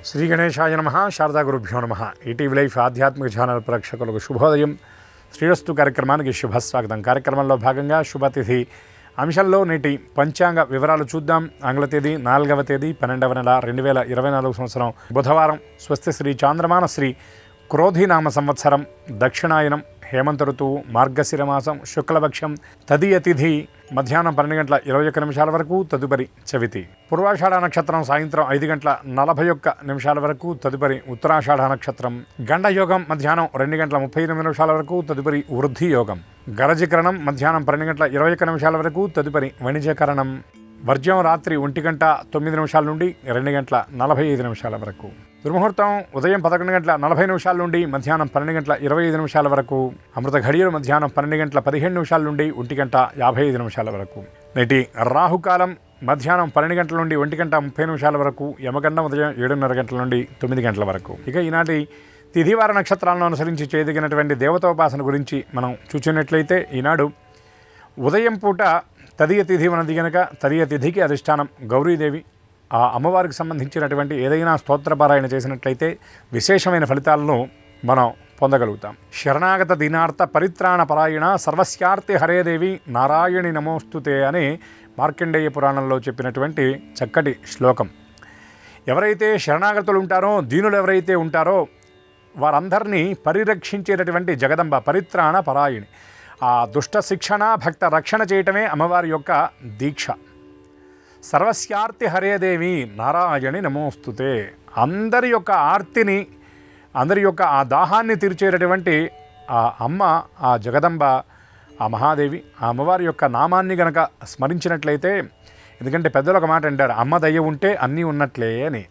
శ్రీ గణేశాయ నమః. శారదా గురుభ్యో నమః. ఈటీవీ లైఫ్ ఆధ్యాత్మిక ఛానల్ ప్రేక్షకులకు శుభోదయం. శ్రీరస్తు కార్యక్రమానికి శుభస్వాగతం. కార్యక్రమంలో భాగంగా శుభతిథి అంశంలో నేటి పంచాంగ వివరాలు చూద్దాం. ఆంగ్ల తేదీ 4వ తేదీ 12వ నెల 2024 సంవత్సరం బుధవారం. స్వస్తి శ్రీ చాంద్రమాన శ్రీ క్రోధినామ సంవత్సరం, దక్షిణాయనం, హేమంత ఋతువు, మార్గశిర మాసం, శుక్లపక్షం, తదియ తిథి మధ్యాహ్నం 12:21 వరకు, తదుపరి చవితి. పూర్వాషాఢ నక్షత్రం సాయంత్రం 5:41 వరకు, తదుపరి ఉత్తరాషాఢ నక్షత్రం. గండయోగం మధ్యాహ్నం 2:35 వరకు, తదుపరి వృద్ధి యోగం. గరజకరణం మధ్యాహ్నం 12:21 వరకు, తదుపరి వణిజకరణం. వర్జ్యం రాత్రి 1:09 నుండి 2:45 వరకు. దుర్ముహూర్తం ఉదయం 11:40 నుండి మధ్యాహ్నం 12:25 వరకు. అమృత ఘడియలు మధ్యాహ్నం 12:15 నుండి 1:55 వరకు. నేటి రాహుకాలం మధ్యాహ్నం 12 గంటల నుండి 1:30 వరకు. యమగండం ఉదయం 7:30 నుండి 9 వరకు. ఇక ఈనాటి తిథివార నక్షత్రాలను అనుసరించి చేయదగినటువంటి దేవతోపాసన గురించి మనం చూచినట్లయితే, ఈనాడు ఉదయం పూట తదియ తిథి ఉన్నది కనుక తదియ తిథికి అధిష్టానం గౌరీదేవి. ఆ అమ్మవారికి సంబంధించినటువంటి ఏదైనా స్తోత్రపారాయణ చేసినట్లయితే విశేషమైన ఫలితాలను మనం పొందగలుగుతాం. శరణాగత దీనార్థ పరిత్రాణ పరాయణ సర్వస్యార్తి హరేదేవి నారాయణి నమోస్తుతే అని మార్కండేయ పురాణంలో చెప్పినటువంటి చక్కటి శ్లోకం. ఎవరైతే శరణాగతులు ఉంటారో, దీనులు ఎవరైతే ఉంటారో వారందరినీ పరిరక్షించేటటువంటి జగదంబ పరిత్రాణ పరాయణి. ఆ దుష్ట శిక్షణ, భక్త రక్షణ చేయటమే అమ్మవారి యొక్క దీక్ష. సర్వస్యార్తి హరేదేవి నారాయణి నమోస్తుతే. అందరి యొక్క ఆర్తిని, అందరి యొక్క ఆ దాహాన్ని తీర్చేటటువంటి ఆ అమ్మ, ఆ జగదంబ, ఆ మహాదేవి, ఆ అమ్మవారి యొక్క నామాన్ని గనక స్మరించినట్లయితే, ఎందుకంటే పెద్దలు ఒక మాట అంటారు, అమ్మ దయ ఉంటే అన్నీ ఉన్నట్లే అని.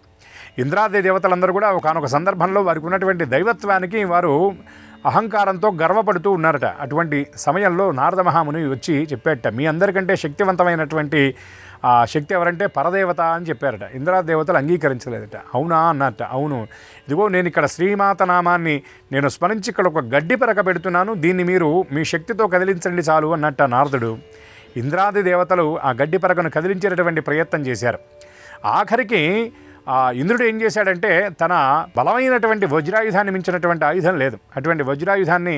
ఇంద్రాది దేవతలందరూ కూడా ఒకానొక సందర్భంలో వారికి ఉన్నటువంటి దైవత్వానికి వారు అహంకారంతో గర్వపడుతూ ఉన్నారట. అటువంటి సమయంలో నారద మహాముని వచ్చి చెప్పారట, మీ అందరికంటే శక్తివంతమైనటువంటి ఆ శక్తి ఎవరంటే పరదేవత అని చెప్పారట. ఇంద్రాది దేవతలు అంగీకరించలేదట. అవునా అన్నట్ట. అవును, ఇదిగో నేను ఇక్కడ శ్రీమాత నామాన్ని నేను స్మరించి ఇక్కడ ఒక గడ్డి పరక పెడుతున్నాను, దీన్ని మీరు మీ శక్తితో కదిలించండి చాలు అన్నట్ట నారదుడు. ఇంద్రాది దేవతలు ఆ గడ్డి పరకను కదిలించేటటువంటి ప్రయత్నం చేశారు. ఆఖరికి ఇంద్రుడు ఏం చేశాడంటే, తన బలమైనటువంటి వజ్రాయుధాన్ని మించినటువంటి ఆయుధం లేదు, అటువంటి వజ్రాయుధాన్ని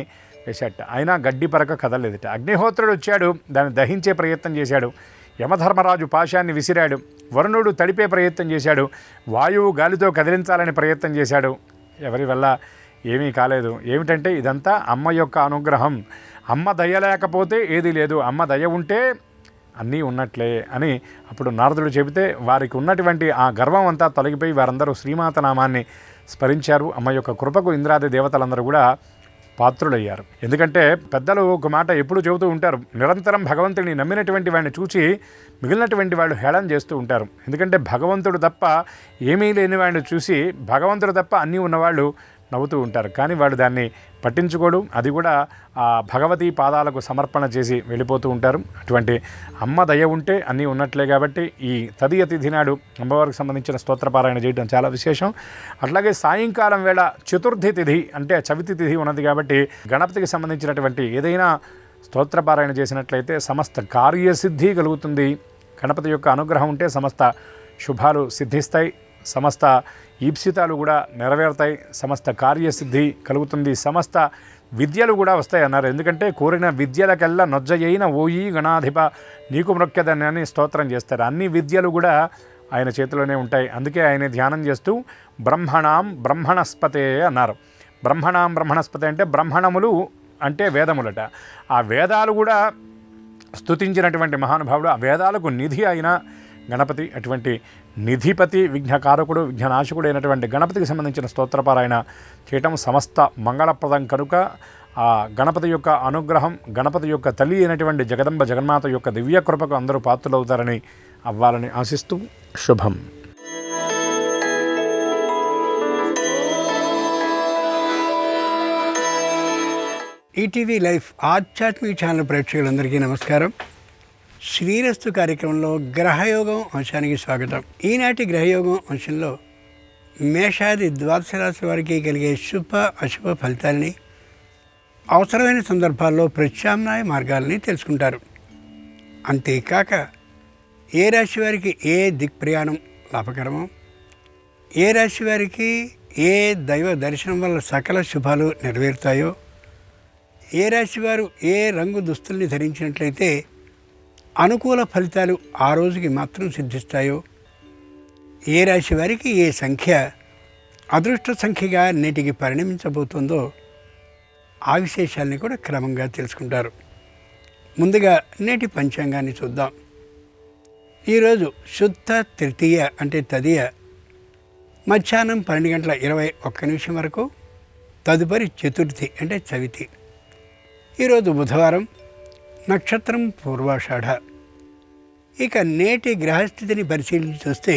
వేశాట. అయినా గడ్డి పరక కదలలేదట. అగ్నిహోత్రుడు వచ్చాడు, దాన్ని దహించే ప్రయత్నం చేశాడు. యమధర్మరాజు పాశాన్ని విసిరాడు. వరుణుడు తడిపే ప్రయత్నం చేశాడు. వాయువు గాలితో కదిలించాలని ప్రయత్నం చేశాడు. ఎవరి వల్ల ఏమీ కాలేదు. ఏమిటంటే ఇదంతా అమ్మ యొక్క అనుగ్రహం. అమ్మ దయ లేకపోతే ఏదీ లేదు, అమ్మ దయ ఉంటే అన్నీ ఉన్నట్లే అని అప్పుడు నారదుడు చెబితే, వారికి ఉన్నటువంటి ఆ గర్వం అంతా తొలగిపోయి వారందరూ శ్రీమాత నామాన్ని స్మరించారు. అమ్మ యొక్క కృపకు ఇంద్రాది దేవతలందరూ కూడా పాత్రులయ్యారు. ఎందుకంటే పెద్దలు ఒక మాట ఎప్పుడు చెబుతూ ఉంటారు, నిరంతరం భగవంతుడిని నమ్మినటువంటి వాడిని చూసి మిగిలినటువంటి వాళ్ళు హేళన చేస్తూ ఉంటారు. ఎందుకంటే భగవంతుడు తప్ప ఏమీ లేని వాడిని చూసి భగవంతుడు తప్ప అన్నీ ఉన్నవాళ్ళు నవ్వుతూ ఉంటారు. కానీ వాడు దాన్ని పట్టించుకోడు. అది కూడా ఆ భగవతీ పాదాలకు సమర్పణ చేసి వెళ్ళిపోతూ ఉంటారు. అటువంటి అమ్మ దయ ఉంటే అన్నీ ఉన్నట్లే. కాబట్టి ఈ తదియ తిథి నాడు అమ్మవారికి సంబంధించిన స్తోత్రపారాయణ చేయడం చాలా విశేషం. అట్లాగే సాయంకాలం వేళ చతుర్థి తిథి అంటే చవితి తిథి ఉన్నది కాబట్టి గణపతికి సంబంధించినటువంటి ఏదైనా స్తోత్రపారాయణ చేసినట్లయితే సమస్త కార్యసిద్ధి కలుగుతుంది. గణపతి యొక్క అనుగ్రహం ఉంటే సమస్త శుభాలు సిద్ధిస్తాయి, సమస్త ఈప్సితాలు కూడా నెరవేరుతాయి, సమస్త కార్యసిద్ధి కలుగుతుంది, సమస్త విద్యలు కూడా వస్తాయి అన్నారు. ఎందుకంటే కోరిన విద్యలకెల్లా నొజ్జయైన ఓయి గణాధిప నీకు మృక్యదని అని స్తోత్రం చేస్తారు. అన్ని విద్యలు కూడా ఆయన చేతిలోనే ఉంటాయి. అందుకే ఆయన ధ్యానం చేస్తూ బ్రహ్మణాం బ్రహ్మణస్పతే అన్నారు. బ్రహ్మణాం బ్రహ్మణస్పతే అంటే బ్రహ్మణములు అంటే వేదములట. ఆ వేదాలు కూడా స్తుతించినటువంటి మహానుభావుడు, ఆ వేదాలకు నిధి అయిన గణపతి. అటువంటి నిధిపతి, విఘ్నకారకుడు, విఘ్ననాశకుడు అయినటువంటి గణపతికి సంబంధించిన స్తోత్రపారాయణ చేయటం సమస్త మంగళప్రదం కనుక ఆ గణపతి యొక్క అనుగ్రహం, గణపతి యొక్క తల్లి అయినటువంటి జగదంబ జగన్మాత యొక్క దివ్య కృపకు అందరూ పాత్రులవుతారని అవ్వాలని ఆశిస్తూ శుభం. ఈటీవీ లైఫ్ ఆధ్యాత్మిక ఛానల్ ప్రేక్షకులందరికీ నమస్కారం. శ్రీరస్తు కార్యక్రమంలో గ్రహయోగం అంశానికి స్వాగతం. ఈనాటి గ్రహయోగం అంశంలో మేషాది ద్వాదశ రాశి వారికి కలిగే శుభ అశుభ ఫలితాలని, అవసరమైన సందర్భాల్లో ప్రత్యామ్నాయ మార్గాలని తెలుసుకుంటారు. అంతేకాక ఏ రాశి వారికి ఏ దిక్ప్రయాణం లాభకరమో, ఏ రాశి వారికి ఏ దైవ దర్శనం వల్ల సకల శుభాలు నెరవేరుతాయో, ఏ రాశి వారు ఏ రంగు దుస్తుల్ని ధరించినట్లయితే అనుకూల ఫలితాలు ఆ రోజుకి మాత్రం సిద్ధిస్తాయో, ఏ రాశి వారికి ఏ సంఖ్య అదృష్ట సంఖ్యగా నేటికి పరిణమించబోతుందో ఆ విశేషాలని కూడా క్రమంగా తెలుసుకుంటారు. ముందుగా నేటి పంచాంగాన్ని చూద్దాం. ఈరోజు శుద్ధ తృతీయ అంటే తదియ మధ్యాహ్నం 12:21 వరకు, తదుపరి చతుర్థి అంటే చవితి. ఈరోజు బుధవారం, నక్షత్రం పూర్వాషాఢ. ఇక నేటి గ్రహస్థితిని పరిశీలించి చూస్తే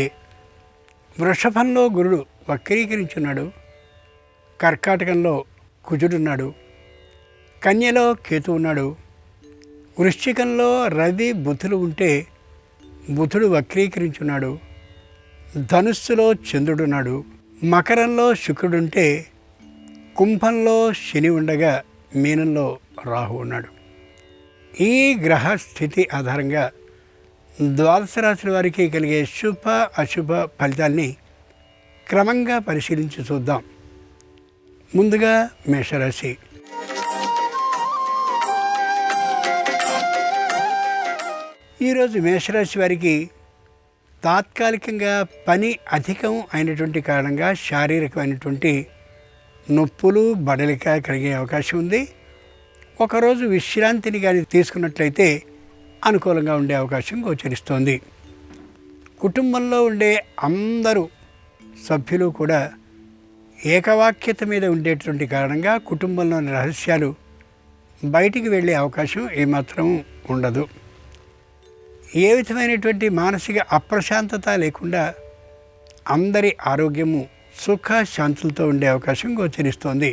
వృషభంలో గురుడు వక్రీకరించున్నాడు, కర్కాటకంలో కుజుడున్నాడు, కన్యలో కేతు ఉన్నాడు, వృశ్చికంలో రవి బుధులు ఉంటే బుధుడు వక్రీకరించున్నాడు, ధనుస్సులో చంద్రుడున్నాడు, మకరంలో శుక్రుడుంటే కుంభంలో శని ఉండగా మీనంలో రాహు ఉన్నాడు. ఈ గ్రహ స్థితి ఆధారంగా ద్వాదశ రాశుల వారికి కలిగే శుభ అశుభ ఫలితాల్ని క్రమంగా పరిశీలించి చూద్దాం. ముందుగా మేషరాశి. ఈరోజు మేషరాశి వారికి తాత్కాలికంగా పని అధికం అయినటువంటి కారణంగా శారీరకమైనటువంటి నొప్పులు బడలిక కలిగే అవకాశం ఉంది. ఒకరోజు విశ్రాంతిని కానీ తీసుకున్నట్లయితే అనుకూలంగా ఉండే అవకాశం గోచరిస్తోంది. కుటుంబంలో ఉండే అందరూ సభ్యులు కూడా ఏకవాక్యత మీద ఉండేటువంటి కారణంగా కుటుంబంలోని రహస్యాలు బయటికి వెళ్ళే అవకాశం ఏమాత్రం ఉండదు. ఏ విధమైనటువంటి మానసిక అప్రశాంతత లేకుండా అందరి ఆరోగ్యము సుఖ శాంతులతో ఉండే అవకాశం గోచరిస్తోంది.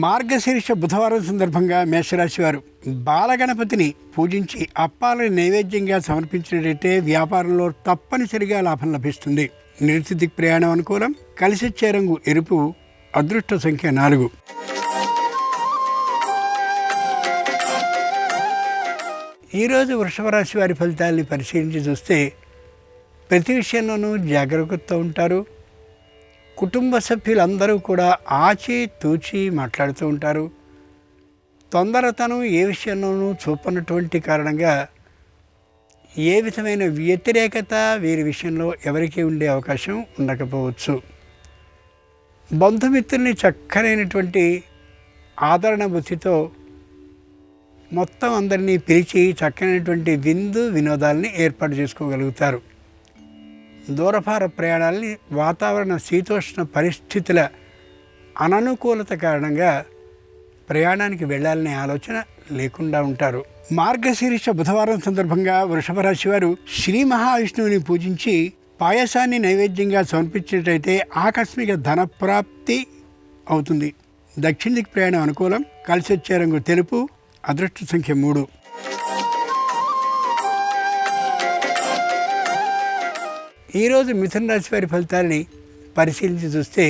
మార్గశీర్ష బుధవారం సందర్భంగా మేషరాశి వారు బాలగణపతిని పూజించి అప్పాలని నైవేద్యంగా సమర్పించినట్లయితే వ్యాపారంలో తప్పనిసరిగా లాభం లభిస్తుంది. నిరుతి ప్రయాణం అనుకూలం. కలిసొచ్చే రంగు ఎరుపు. అదృష్ట సంఖ్య 4. ఈరోజు వృషభ రాశి వారి ఫలితాలని పరిశీలించి చూస్తే ప్రతి విషయంలోనూ జాగరూకతతో ఉంటారు. కుటుంబ సభ్యులందరూ కూడా ఆచి తూచి మాట్లాడుతూ ఉంటారు. తొందరతనం ఏ విషయంలోనూ చూపనటువంటి కారణంగా ఏ విధమైన వ్యతిరేకత వీరి విషయంలో ఎవరికీ ఉండే అవకాశం ఉండకపోవచ్చు. బంధుమిత్రుల్ని చక్కనైనటువంటి ఆదరణ బుద్ధితో మొత్తం అందరినీ పిలిచి చక్కనైనటువంటి విందు వినోదాలని ఏర్పాటు చేసుకోగలుగుతారు. దూరభార ప్రయాణాలని వాతావరణ శీతోష్ణ పరిస్థితుల అననుకూలత కారణంగా ప్రయాణానికి వెళ్ళాలనే ఆలోచన లేకుండా ఉంటారు. మార్గశీర్ష బుధవారం సందర్భంగా వృషభ రాశి వారు శ్రీ మహావిష్ణువుని పూజించి పాయసాన్ని నైవేద్యంగా సమర్పించినట్లయితే ఆకస్మిక ధనప్రాప్తి అవుతుంది. దక్షిణ దిక్కు ప్రయాణం అనుకూలం. కలిసి వచ్చే రంగు తెలుపు. అదృష్ట సంఖ్య 3. ఈరోజు మిథున రాశి వారి ఫలితాలని పరిశీలించి చూస్తే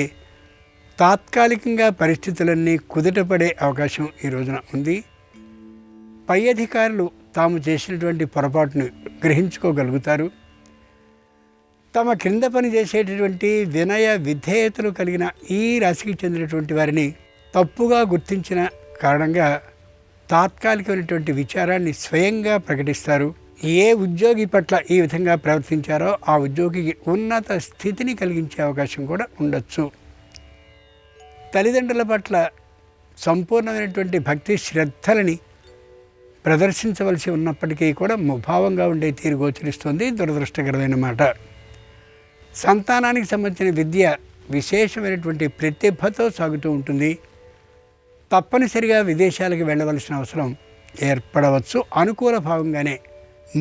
తాత్కాలికంగా పరిస్థితులన్నీ కుదుటపడే అవకాశం ఈ రోజున ఉంది. పై అధికారులు తాము చేసినటువంటి పొరపాటును గ్రహించుకోగలుగుతారు. తమ క్రింద పని చేసేటటువంటి వినయ విధేయతలు కలిగిన ఈ రాశికి చెందినటువంటి వారిని తప్పుగా గుర్తించిన కారణంగా తాత్కాలికమైనటువంటి విచారాన్ని స్వయంగా ప్రకటిస్తారు. ఏ ఉద్యోగి పట్ల ఈ విధంగా ప్రవర్తించారో ఆ ఉద్యోగికి ఉన్నత స్థితిని కలిగించే అవకాశం కూడా ఉండొచ్చు. తల్లిదండ్రుల పట్ల సంపూర్ణమైనటువంటి భక్తి శ్రద్ధలని ప్రదర్శించవలసి ఉన్నప్పటికీ కూడా ముభావంగా ఉండే తీరు గోచరిస్తుంది. దురదృష్టకరమైన మాట. సంతానానికి సంబంధించిన విద్య విశేషమైనటువంటి ప్రతిభతో సాగుతూ ఉంటుంది. తప్పనిసరిగా విదేశాలకు వెళ్ళవలసిన అవసరం ఏర్పడవచ్చు. అనుకూల భావంగానే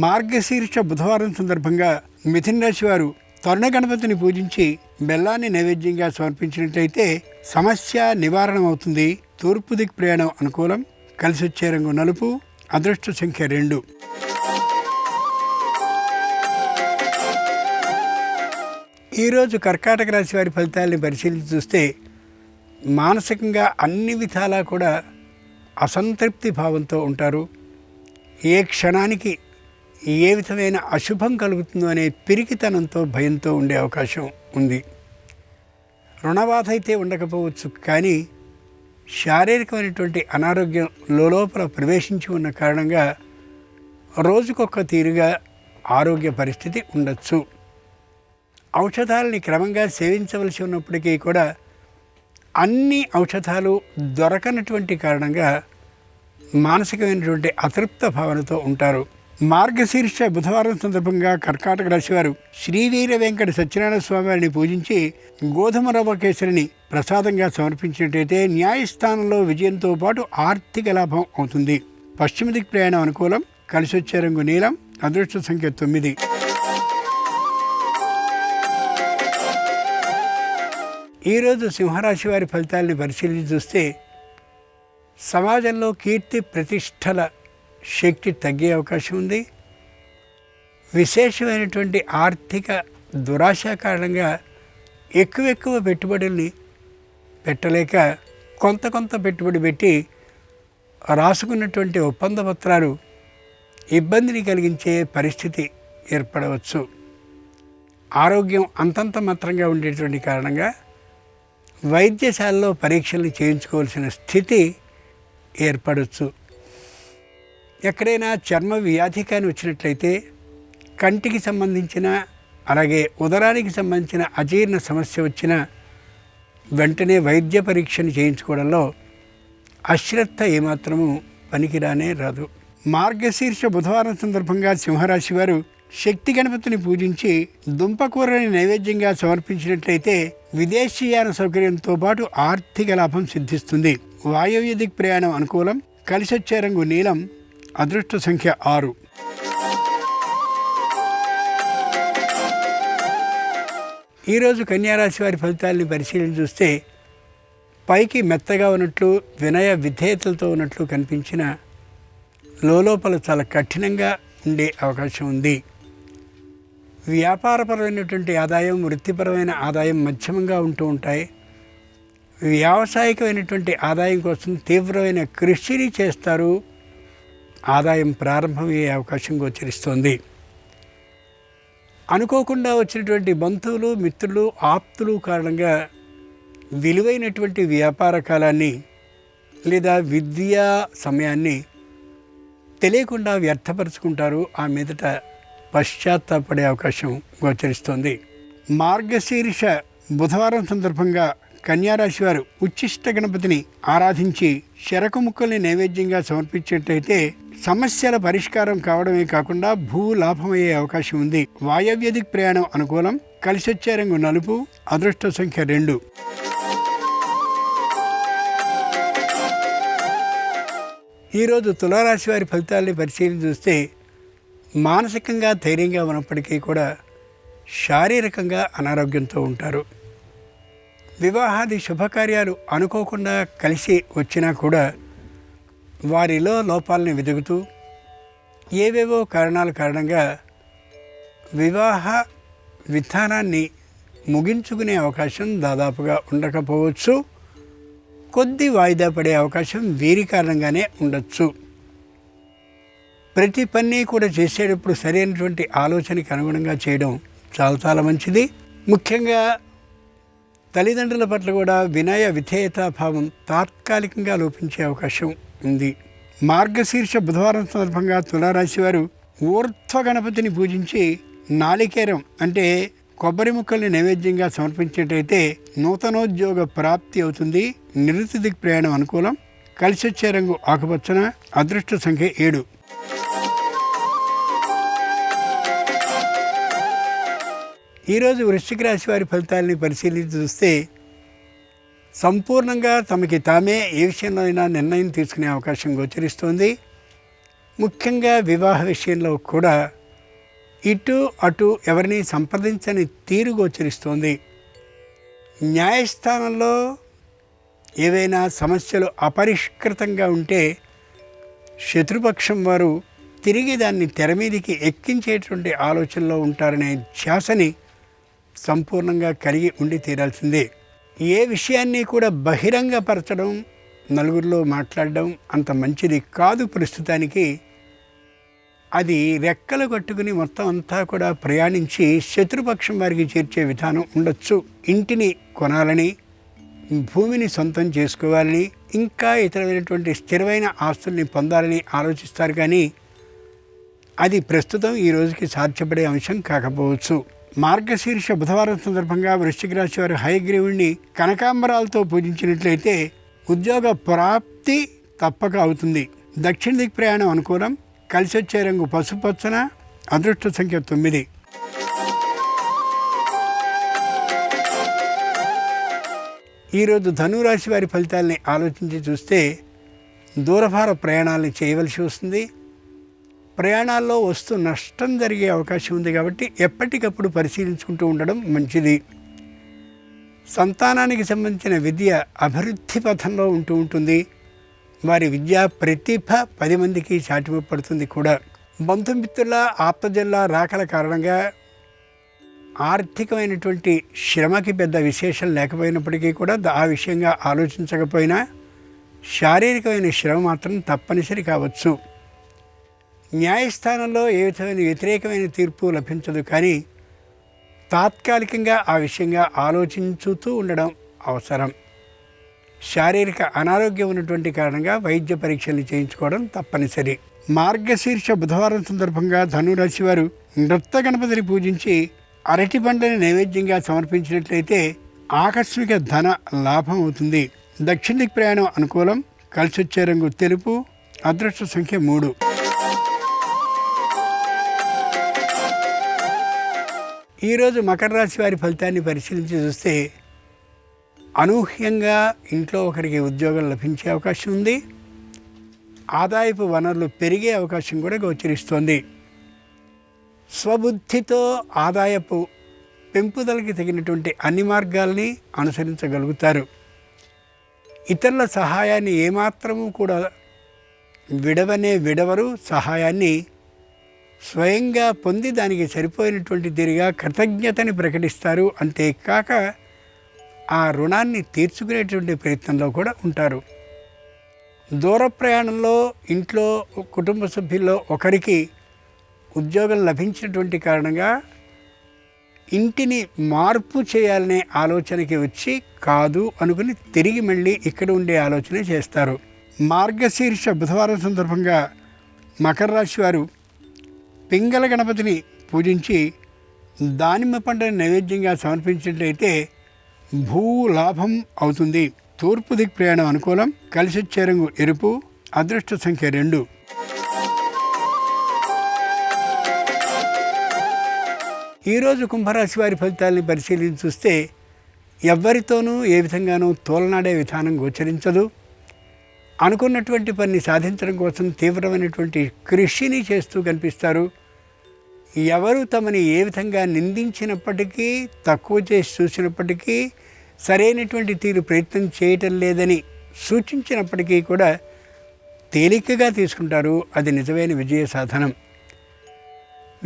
మార్గశీర్ష బుధవారం సందర్భంగా మిథున రాశి వారు తరుణ గణపతిని పూజించి బెల్లాన్ని నైవేద్యంగా సమర్పించినట్లయితే సమస్య నివారణ అవుతుంది. తూర్పు దిక్కు ప్రయాణం అనుకూలం. కలిసి వచ్చే రంగు నలుపు. అదృష్ట సంఖ్య 2. ఈరోజు కర్కాటక రాశి వారి ఫలితాలని పరిశీలించి చూస్తే మానసికంగా అన్ని విధాలా కూడా అసంతృప్తి భావంతో ఉంటారు. ఏ క్షణానికి ఏ విధమైన అశుభం కలుగుతుందో అనే పిరికితనంతో భయంతో ఉండే అవకాశం ఉంది. రుణబాధ అయితే ఉండకపోవచ్చు, కానీ శారీరకమైనటువంటి అనారోగ్యం లోపల ప్రవేశించి ఉన్న కారణంగా రోజుకొక తీరుగా ఆరోగ్య పరిస్థితి ఉండొచ్చు. ఔషధాలని క్రమంగా సేవించవలసి ఉన్నప్పటికీ కూడా అన్ని ఔషధాలు దొరకనటువంటి కారణంగా మానసికమైనటువంటి అతృప్త భావనతో ఉంటారు. మార్గశీర్ష బుధవారం సందర్భంగా కర్కాటక రాశి వారు శ్రీవీర వెంకట సత్యనారాయణ స్వామి వారిని పూజించి గోధుమ రవ్వ కేసరిని ప్రసాదంగా సమర్పించినట్టయితే న్యాయస్థానంలో విజయంతో పాటు ఆర్థిక లాభం అవుతుంది. పశ్చిమ దిక్ ప్రయాణం అనుకూలం. కలిసి వచ్చే రంగు నీలం. అదృష్ట సంఖ్య 9. ఈరోజు సింహరాశి వారి ఫలితాలని పరిశీలించి చూస్తే సమాజంలో కీర్తి ప్రతిష్టల శక్తి తగ్గే అవకాశం ఉంది. విశేషమైనటువంటి ఆర్థిక దురాశ కారణంగా ఎక్కువ పెట్టుబడుల్ని పెట్టలేక కొంత పెట్టుబడి పెట్టి రాసుకున్నటువంటి ఒప్పంద పత్రాలు ఇబ్బందిని కలిగించే పరిస్థితి ఏర్పడవచ్చు. ఆరోగ్యం అంతంత మాత్రంగా ఉండేటువంటి కారణంగా వైద్యశాలలో పరీక్షలు చేయించుకోవాల్సిన స్థితి ఏర్పడవచ్చు. ఎక్కడైనా చర్మ వ్యాధి కానీ వచ్చినట్లయితే కంటికి సంబంధించిన, అలాగే ఉదరానికి సంబంధించిన అజీర్ణ సమస్య వచ్చిన వెంటనే వైద్య పరీక్షను చేయించుకోవడంలో అశ్రద్ధ ఏమాత్రము పనికిరానే రాదు. మార్గశీర్ష బుధవారం సందర్భంగా సింహరాశి వారు శక్తి గణపతిని పూజించి దుంపకూరని నైవేద్యంగా సమర్పించినట్లయితే విదేశీయాన సౌకర్యంతో పాటు ఆర్థిక లాభం సిద్ధిస్తుంది. వాయవ్య దిక్ ప్రయాణం అనుకూలం. కలిసొచ్చే రంగు నీలం. అదృష్ట సంఖ్య 6. ఈరోజు కన్యారాశి వారి ఫలితాలని పరిశీలించి చూస్తే పైకి మెత్తగా ఉన్నట్లు, వినయ విధేయతలతో ఉన్నట్లు కనిపించిన లోపల చాలా కఠినంగా ఉండే అవకాశం ఉంది. వ్యాపారపరమైనటువంటి ఆదాయం, వృత్తిపరమైన ఆదాయం మధ్యమంగా ఉంటూ ఉంటాయి. వ్యావసాయికమైనటువంటి ఆదాయం కోసం తీవ్రమైన కృషిని చేస్తారు. ఆదాయం ప్రారంభమయ్యే అవకాశం గోచరిస్తోంది. అనుకోకుండా వచ్చినటువంటి బంధువులు, మిత్రులు, ఆప్తులు కారణంగా విలువైనటువంటి వ్యాపార కాలాన్ని లేదా విద్యా సమయాన్ని తెలియకుండా వ్యర్థపరుచుకుంటారు. ఆ మీదట పశ్చాత్తాపడే అవకాశం గోచరిస్తోంది. మార్గశీర్ష బుధవారం సందర్భంగా కన్యారాశి వారు ఉచ్చిష్ట గణపతిని ఆరాధించి శరకు ముక్కల్ని నైవేద్యంగా సమర్పించేటైతే సమస్యల పరిష్కారం కావడమే కాకుండా భూ లాభమయ్యే అవకాశం ఉంది. వాయవ్య దిక్ ప్రయాణం అనుకూలం. కలిసొచ్చే రంగు నలుపు. అదృష్ట సంఖ్య 2. ఈరోజు తులారాశి వారి ఫలితాలని పరిశీలించి చూస్తే మానసికంగా ధైర్యంగా ఉన్నప్పటికీ కూడా శారీరకంగా అనారోగ్యంతో ఉంటారు. వివాహాది శుభకార్యాలు అనుకోకుండా కలిసి వచ్చినా కూడా వారిలో లోపాలని వెతుకుతూ ఏవేవో కారణాల కారణంగా వివాహ విధానాన్ని ముగించుకునే అవకాశం దాదాపుగా ఉండకపోవచ్చు. కొద్ది వాయిదా పడే అవకాశం వీరి కారణంగానే ఉండొచ్చు. ప్రతి పని కూడా చేసేటప్పుడు సరైనటువంటి ఆలోచనకి అనుగుణంగా చేయడం చాలా మంచిది. ముఖ్యంగా తల్లిదండ్రుల పట్ల కూడా వినయ విధేయతా భావం తాత్కాలికంగా లోపించే అవకాశం ఉంది. మార్గశీర్ష బుధవారం సందర్భంగా తులారాశి వారు ఊర్ధ్వ గణపతిని పూజించి నాళికేరం అంటే కొబ్బరి ముక్కల్ని నైవేద్యంగా సమర్పించేటైతే నూతనోద్యోగ ప్రాప్తి అవుతుంది. నిరుతి దిక్ ప్రయాణం అనుకూలం. కలిసొచ్చే రంగు ఆకుపచ్చన. అదృష్ట సంఖ్య 7. ఈరోజు వృశ్చిక రాశి వారి ఫలితాలని పరిశీలించి చూస్తే సంపూర్ణంగా తమకి తామే ఏ విషయంలో అయినా నిర్ణయం తీసుకునే అవకాశం గోచరిస్తోంది. ముఖ్యంగా వివాహ విషయంలో కూడా ఇటు అటు ఎవరిని సంప్రదించని తీరు గోచరిస్తోంది. న్యాయస్థానంలో ఏవైనా సమస్యలు అపరిష్కృతంగా ఉంటే శత్రుపక్షం వారు తిరిగి దాన్ని తెర మీదికి ఎక్కించేటువంటి ఆలోచనలో ఉంటారనే ధ్యాసని సంపూర్ణంగా కలిగి ఉండి తీరాల్సిందే. ఏ విషయాన్ని కూడా బహిరంగపరచడం, నలుగురిలో మాట్లాడడం అంత మంచిది కాదు. ప్రస్తుతానికి అది రెక్కలు కట్టుకుని మొత్తం అంతా కూడా ప్రయాణించి శత్రుపక్షం వారికి చేర్చే విధానం ఉండొచ్చు. ఇంటిని కొనాలని, భూమిని సొంతం చేసుకోవాలని, ఇంకా ఇతరమైనటువంటి స్థిరమైన ఆస్తుల్ని పొందాలని ఆలోచిస్తారు. కానీ అది ప్రస్తుతం ఈ రోజుకి సాధ్యపడే అంశం కాకపోవచ్చు. మార్గశీర్ష బుధవారం సందర్భంగా వృశ్చిక రాశి వారు హయగ్రీవుణ్ణి కనకాంబరాలతో పూజించినట్లయితే ఉద్యోగ ప్రాప్తి తప్పక అవుతుంది. దక్షిణ దిక్ ప్రయాణం అనుకూలం. కలిసి వచ్చే రంగు పసుపచ్చన. అదృష్ట సంఖ్య 9. ఈరోజు ధనురాశి వారి ఫలితాలని ఆలోచించి చూస్తే దూరభార ప్రయాణాలను చేయవలసి వస్తుంది. ప్రయాణాల్లో వస్తూ నష్టం జరిగే అవకాశం ఉంది కాబట్టి ఎప్పటికప్పుడు పరిశీలించుకుంటూ ఉండడం మంచిది. సంతానానికి సంబంధించిన విద్య అభివృద్ధి పథంలో ఉంటూ ఉంటుంది. వారి విద్యా ప్రతిభ 10 మందికి చాటిపడుతుంది కూడా. బంధుమిత్రుల ఆప్తజల్లా రాకల కారణంగా ఆర్థికమైనటువంటి శ్రమకి పెద్ద విశేషం లేకపోయినప్పటికీ కూడా ఆ విషయంగా ఆలోచించకపోయినా శారీరకమైన శ్రమ మాత్రం తప్పనిసరి కావచ్చు. న్యాయస్థానంలో ఏ విధమైన వ్యతిరేకమైన తీర్పు లభించదు. కానీ తాత్కాలికంగా ఆ విషయంగా ఆలోచించుతూ ఉండడం అవసరం. శారీరక అనారోగ్యం ఉన్నటువంటి కారణంగా వైద్య పరీక్షలు చేయించుకోవడం తప్పనిసరి. మార్గశీర్ష బుధవారం సందర్భంగా ధనురాశి వారు నృత్య గణపతిని పూజించి అరటి పండ్లని నైవేద్యంగా సమర్పించినట్లయితే ఆకస్మిక ధన లాభం అవుతుంది. దక్షిణ దిక్ ప్రయాణం అనుకూలం. కలిసి వచ్చే రంగు తెలుపు. అదృష్ట సంఖ్య 3. ఈరోజు మకర రాశి వారి ఫలితాన్ని పరిశీలించి చూస్తే అనూహ్యంగా ఇంట్లో ఒకరికి ఉద్యోగం లభించే అవకాశం ఉంది. ఆదాయపు వనరులు పెరిగే అవకాశం కూడా గోచరిస్తోంది. స్వబుద్ధితో ఆదాయపు పెంపుదలకి తగినటువంటి అన్ని మార్గాల్ని అనుసరించగలుగుతారు. ఇతరుల సహాయాన్ని ఏమాత్రము కూడా విడవరు. సహాయాన్ని స్వయంగా పొంది దానికి సరిపోయినటువంటి తీరుగా కృతజ్ఞతని ప్రకటిస్తారు. అంతేకాక ఆ రుణాన్ని తీర్చుకునేటువంటి ప్రయత్నంలో కూడా ఉంటారు. దూర ప్రయాణంలో ఇంట్లో కుటుంబ సభ్యుల్లో ఒకరికి ఉద్యోగం లభించినటువంటి కారణంగా ఇంటిని మార్పు చేయాలనే ఆలోచనకి వచ్చి కాదు అనుకుని తిరిగి మళ్ళీ ఇక్కడ ఉండే ఆలోచన చేస్తారు. మార్గశీర్ష బుధవారం సందర్భంగా మకర రాశి వారు పింగళ గణపతిని పూజించి దానిమ్మ పండుని నైవేద్యంగా సమర్పించినట్లయితే భూలాభం అవుతుంది. తూర్పు దిక్ ప్రయాణం అనుకూలం. కలిసి వచ్చే రంగు ఎరుపు. అదృష్ట సంఖ్య 2. ఈరోజు కుంభరాశి వారి ఫలితాలని పరిశీలించి చూస్తే ఎవ్వరితోనూ ఏ విధంగానూ తోలనాడే విధానం గోచరించదు. అనుకున్నటువంటి పని సాధించడం కోసం తీవ్రమైనటువంటి కృషిని చేస్తూ కనిపిస్తారు. ఎవరు తమని ఏ విధంగా నిందించినప్పటికీ, తక్కువ చేసి చూసినప్పటికీ, సరైనటువంటి తీరు ప్రయత్నం చేయటం లేదని సూచించినప్పటికీ కూడా తేలికగా తీసుకుంటారు. అది నిజమైన విజయ సాధనం.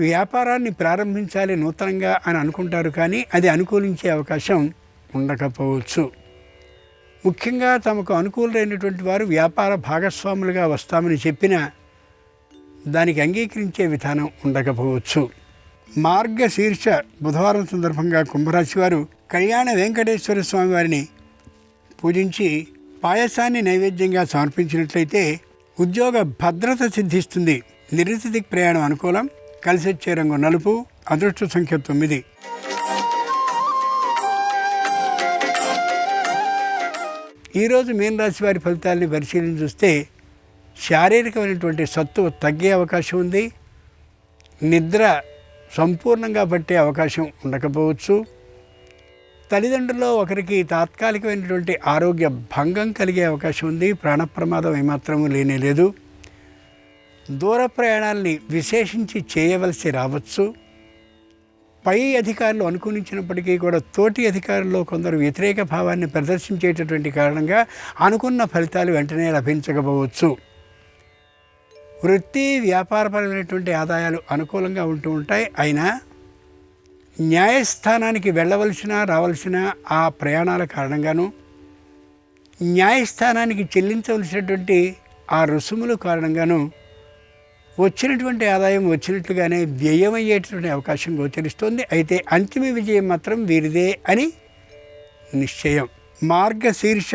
వ్యాపారాన్ని ప్రారంభించాలి నూతనంగా అని అనుకుంటారు. కానీ అది అనుకూలించే అవకాశం ఉండకపోవచ్చు. ముఖ్యంగా తమకు అనుకూలమైనటువంటి వారు వ్యాపార భాగస్వాములుగా వస్తామని చెప్పినా దానికి అంగీకరించే విధానం ఉండకపోవచ్చు. మార్గశీర్ష బుధవారం సందర్భంగా కుంభరాశి వారు కళ్యాణ వెంకటేశ్వర స్వామి వారిని పూజించి పాయసాన్ని నైవేద్యంగా సమర్పించినట్లయితే ఉద్యోగ భద్రత సిద్ధిస్తుంది. నిరుతి దిక్ ప్రయాణం అనుకూలం. కలిసి వచ్చే రంగు నలుపు. అదృష్ట సంఖ్య 9. ఈరోజు మీనరాశి వారి ఫలితాలని పరిశీలించి చూస్తే శారీరకమైనటువంటి సత్తువ తగ్గే అవకాశం ఉంది. నిద్ర సంపూర్ణంగా పట్టే అవకాశం ఉండకపోవచ్చు. తల్లిదండ్రుల్లో ఒకరికి తాత్కాలికమైనటువంటి ఆరోగ్య భంగం కలిగే అవకాశం ఉంది. ప్రాణ ప్రమాదం ఏమాత్రమూ లేనేలేదు. దూర ప్రయాణాలని విశేషించి చేయవలసి రావచ్చు. పై అధికారులు అనుకూలించినప్పటికీ కూడా తోటి అధికారుల్లో కొందరు వ్యతిరేక భావాన్ని ప్రదర్శించేటటువంటి కారణంగా అనుకున్న ఫలితాలు వెంటనే లభించకపోవచ్చు. వృత్తి వ్యాపారపరమైనటువంటి ఆదాయాలు అనుకూలంగా ఉంటూ ఉంటాయి. అయినా న్యాయస్థానానికి వెళ్ళవలసిన రావాల్సిన ఆ ప్రయాణాల కారణంగాను, న్యాయస్థానానికి చెల్లించవలసినటువంటి ఆ రుసుముల కారణంగాను వచ్చినటువంటి ఆదాయం వచ్చినట్లుగానే వ్యయమయ్యేటటువంటి అవకాశం గోచరిస్తోంది. అయితే అంతిమ విజయం మాత్రం వీరిదే అని నిశ్చయం. మార్గశీర్ష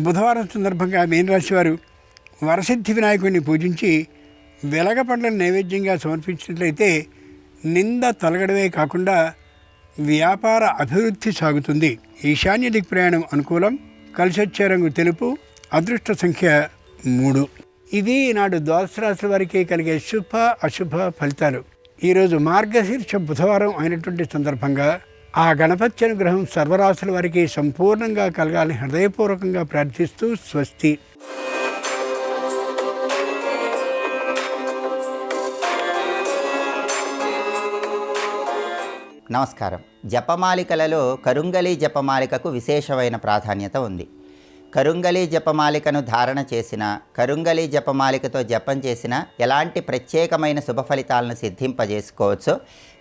బుధవారం సందర్భంగా మీనరాశి వారు వరసిద్ధి వినాయకుడిని పూజించి వెలగ పండ్లను నైవేద్యంగా సమర్పించినట్లయితే నింద తొలగడమే కాకుండా వ్యాపార అభివృద్ధి సాగుతుంది. ఈశాన్య దిక్ ప్రయాణం అనుకూలం. కలిసొచ్చే రంగు తెలుపు. అదృష్ట సంఖ్య 3. ఇది నాడు ద్వాదశ రాశుల వారికి కలిగే శుభ అశుభ ఫలితాలు. ఈరోజు మార్గశీర్ష బుధవారం అయినటువంటి సందర్భంగా ఆ గణపతి అనుగ్రహం సర్వరాశుల వారికి సంపూర్ణంగా కలగాలని హృదయపూర్వకంగా ప్రార్థిస్తూ స్వస్తి. నమస్కారం. జపమాలికలలో కరుంగలి జపమాలికకు విశేషమైన ప్రాధాన్యత ఉంది. కరుంగలి జపమాలికను ధారణ చేసిన, కరుంగలి జపమాలికతో జపం చేసిన ఎలాంటి ప్రత్యేకమైన శుభ ఫలితాలను సిద్ధింపజేసుకోవచ్చో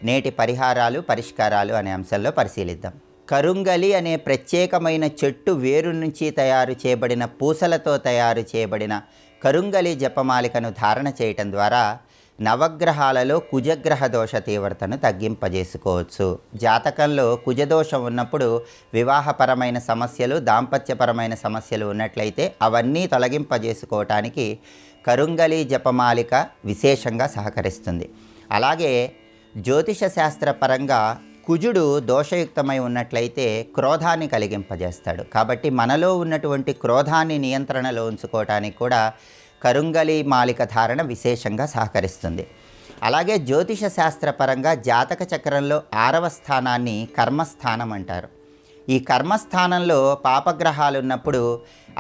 నేటి పరిహారాలు, పరిష్కారాలు అనే అంశంలో పరిశీలిద్దాం. కరుంగలి అనే ప్రత్యేకమైన చెట్టు వేరు నుంచి తయారు చేయబడిన పూసలతో తయారు చేయబడిన కరుంగలి జపమాలికను ధారణ చేయటం ద్వారా నవగ్రహాలలో కుజగ్రహ దోష తీవ్రతను తగ్గింపజేసుకోవచ్చు. జాతకంలో కుజదోషం ఉన్నప్పుడు వివాహపరమైన సమస్యలు, దాంపత్యపరమైన సమస్యలు ఉన్నట్లయితే అవన్నీ తొలగింపజేసుకోవటానికి కరుంగలి జపమాలిక విశేషంగా సహకరిస్తుంది. అలాగే జ్యోతిష శాస్త్రపరంగా కుజుడు దోషయుక్తమై ఉన్నట్లయితే క్రోధాన్ని కలిగింపజేస్తాడు. కాబట్టి మనలో ఉన్నటువంటి క్రోధాన్ని నియంత్రణలో ఉంచుకోవటానికి కూడా కరుంగలి మాలిక ధారణ విశేషంగా సహకరిస్తుంది. అలాగే జ్యోతిష శాస్త్రపరంగా జాతక చక్రంలో 6వ స్థానాన్ని కర్మస్థానం అంటారు. ఈ కర్మస్థానంలో పాపగ్రహాలు ఉన్నప్పుడు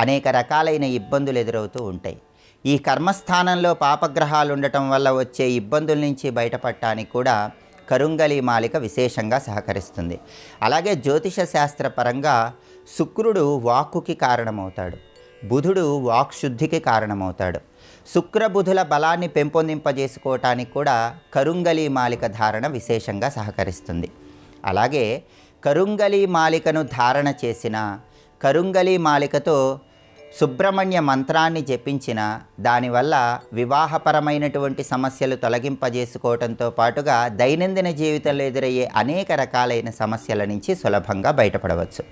అనేక రకాలైన ఇబ్బందులు ఎదురవుతూ ఉంటాయి. ఈ కర్మస్థానంలో పాపగ్రహాలు ఉండటం వల్ల వచ్చే ఇబ్బందుల నుంచి బయటపడటానికి కూడా కరుంగలి మాలిక విశేషంగా సహకరిస్తుంది. అలాగే జ్యోతిష శాస్త్రపరంగా శుక్రుడు వాక్కుకి కారణమవుతాడు, బుధుడు వాక్శుద్ధికి కారణమవుతాడు. శుక్రబుధుల బలాన్ని పెంపొందింపజేసుకోవటానికి కూడా కరుంగలి మాలిక ధారణ విశేషంగా సహకరిస్తుంది. అలాగే కరుంగలి మాలికను ధారణ చేసిన, కరుంగలి మాలికతో సుబ్రహ్మణ్య మంత్రాన్ని జపించిన దానివల్ల వివాహపరమైనటువంటి సమస్యలు తొలగింపజేసుకోవడంతో పాటుగా దైనందిన జీవితంలో ఎదురయ్యే అనేక రకాలైన సమస్యల నుంచి సులభంగా బయటపడవచ్చు.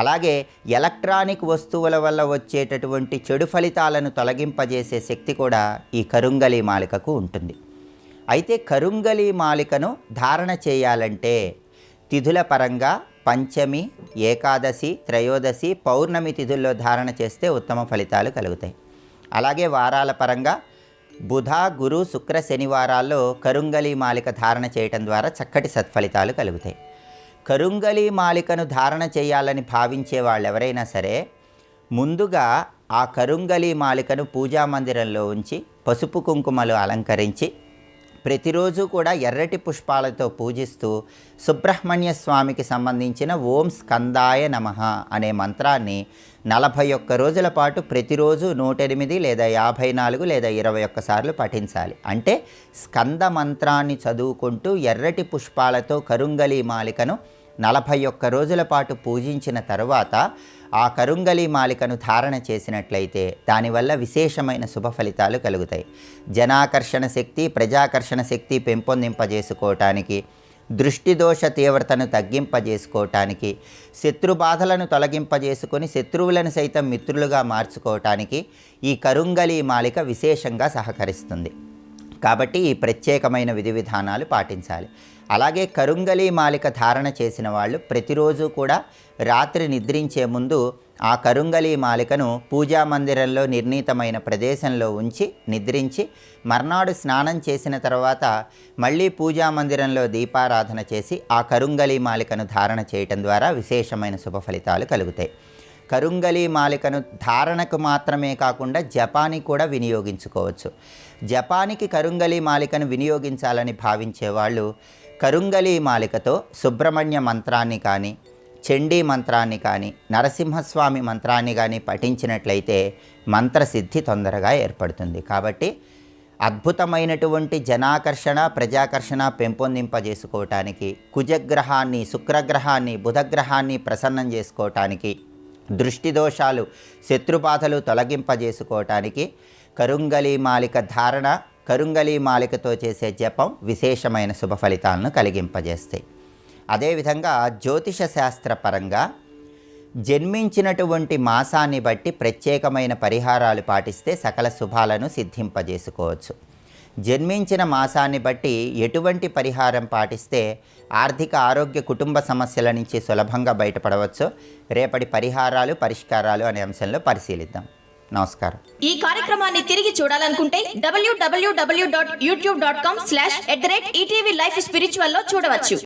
అలాగే ఎలక్ట్రానిక్ వస్తువుల వల్ల వచ్చేటటువంటి చెడు ఫలితాలను తొలగింపజేసే శక్తి కూడా ఈ కరుంగలి మాలికకు ఉంటుంది. అయితే కరుంగలి మాలికను ధారణ చేయాలంటే తిథుల పరంగా పంచమి, ఏకాదశి, త్రయోదశి, పౌర్ణమి తిథుల్లో ధారణ చేస్తే ఉత్తమ ఫలితాలు కలుగుతాయి. అలాగే వారాల పరంగా బుధ, గురు, శుక్ర, శనివారాల్లో కరుంగలి మాలిక ధారణ చేయటం ద్వారా చక్కటి సత్ఫలితాలు కలుగుతాయి. కరుంగలి మాలికను ధారణ చేయాలని భావించే వాళ్ళు ఎవరైనా సరే ముందుగా ఆ కరుంగలి మాలికను పూజామందిరంలో ఉంచి పసుపు కుంకుమలు అలంకరించి ప్రతిరోజు కూడా ఎర్రటి పుష్పాలతో పూజిస్తూ సుబ్రహ్మణ్య స్వామికి సంబంధించిన ఓం స్కందాయ నమః అనే మంత్రాన్ని 41 రోజుల పాటు ప్రతిరోజు 108 లేదా 54 లేదా 21 సార్లు పఠించాలి. అంటే స్కంద మంత్రాన్ని చదువుకుంటూ ఎర్రటి పుష్పాలతో కరుంగలి మాలికను 41 రోజుల పాటు పూజించిన తరువాత ఆ కరుంగలి మాలికను ధారణ చేసినట్లయితే దానివల్ల విశేషమైన శుభ ఫలితాలు కలుగుతాయి. జనాకర్షణ శక్తి, ప్రజాకర్షణ శక్తి పెంపొందింపజేసుకోవటానికి, దృష్టి దోష తీవ్రతను తగ్గింపజేసుకోవటానికి, శత్రుబాధలను తొలగింపజేసుకొని శత్రువులను సైతం మిత్రులుగా మార్చుకోవటానికి ఈ కరుంగలి మాలిక విశేషంగా సహకరిస్తుంది. కాబట్టి ఈ ప్రత్యేకమైన విధి విధానాలు పాటించాలి. అలాగే కరుంగలి మాలిక ధారణ చేసిన వాళ్ళు ప్రతిరోజు కూడా రాత్రి నిద్రించే ముందు ఆ కరుంగలి మాలికను పూజా మందిరంలో నిర్ణీతమైన ప్రదేశంలో ఉంచి నిద్రించి మర్నాడు స్నానం చేసిన తర్వాత మళ్ళీ పూజా మందిరంలో దీపారాధన చేసి ఆ కరుంగలి మాలికను ధారణ చేయటం ద్వారా విశేషమైన శుభ ఫలితాలు కలుగుతాయి. కరుంగలి మాలికను ధారణకు మాత్రమే కాకుండా జపానికి కూడా వినియోగించుకోవచ్చు. జపానికి కరుంగలి మాలికను వినియోగించాలని భావించే వాళ్ళు కరుంగలి మాలికతో సుబ్రహ్మణ్య మంత్రాన్ని కానీ, చండీ మంత్రాన్ని కానీ, నరసింహస్వామి మంత్రాన్ని కానీ పఠించినట్లయితే మంత్రసిద్ధి తొందరగా ఏర్పడుతుంది. కాబట్టి అద్భుతమైనటువంటి జనాకర్షణ, ప్రజాకర్షణ పెంపొందింపజేసుకోవటానికి, కుజగ్రహాన్ని, శుక్రగ్రహాన్ని, బుధగ్రహాన్ని ప్రసన్నం చేసుకోవటానికి, దృష్టి దోషాలు, శత్రుబాధలు తొలగింపజేసుకోవటానికి కరుంగలి మాలిక ధారణ కరుంగలి మాలికతో చేసే జపం విశేషమైన శుభ ఫలితాలను కలిగింపజేస్తాయి. అదేవిధంగా జ్యోతిష శాస్త్రపరంగా జన్మించినటువంటి మాసాన్ని బట్టి ప్రత్యేకమైన పరిహారాలు పాటిస్తే సకల శుభాలను సిద్ధింపజేసుకోవచ్చు. జన్మించిన మాసాన్ని బట్టి ఎటువంటి పరిహారం పాటిస్తే ఆర్థిక ఆరోగ్య కుటుంబ సమస్యల నుంచి సులభంగా బయటపడవచ్చు, రేపటి పరిహారాలు పరిష్కారాలు అనే అంశంలో పరిశీలిద్దాం. నమస్కారం. ఈ కార్యక్రమాన్ని తిరిగి చూడాలనుకుంటే www.youtube.com/ETV Life Spiritual లో చూడవచ్చు.